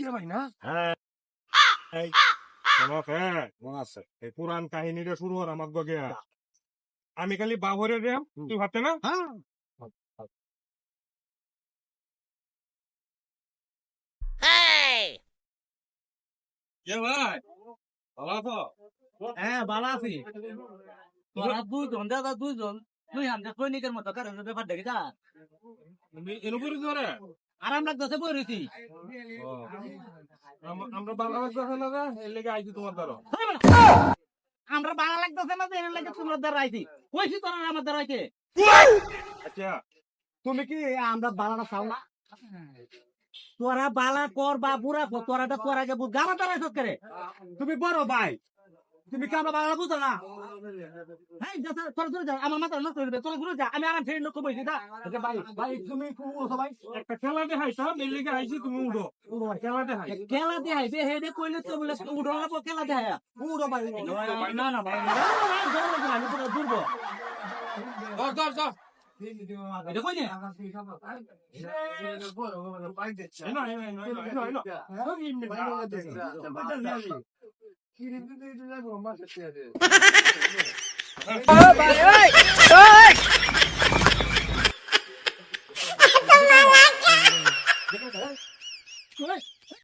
ভাই না হ্যাঁ এই মনে আছে এই পুরান কাহিনীটা শুরু হর আমার গিয়া আমি খালি বাবরে রে তুই ভাবতে না কে ভাই ভালো আছো হ্যাঁ ভালো আছি তোরা দুজন দাদা দুজন তুই আমরা সৈনিকের মতো কারণ ব্যাপার দেখি যা তুমি এনুপুরি ধরে আরাম লাগতেছে বই রয়েছি আমরা বাংলা লাগতেছে না রে এর লেগে আইছি তোমার দ্বারা আমরা ভালো লাগতেছে না এর লাগে তোমরা দ্বারা আইছি কইছি তোরা আমার দ্বারা আইছে আচ্ছা তুমি কি আমরা বালাটা চাও না তোরা বালা কর বা বুড়া কর তোরাটা তোর আগে গামা দ্বারা আইছ করে তুমি বড় ভাই তুমি কি আমরা বাংলা বুঝো না হ্যাঁ তোরা দূরে যা আমার মাথা নষ্ট হয়ে যাবে তোরা দূরে যা আমি আরাম ফের লোক বইছি যা ভাই ভাই তুমি উঠো ভাই একটা খেলা দেখাইতাম এর লেগে আইছি তুমি উঠো খেলা দেখাই খেলা দেয় হেডে কইলে তো বলে উড়ো না খেলা দেয় উড়ো ভাই না না ভাই আমি তো দুর্বল ধর ধর ধর এটা কই নে ভাই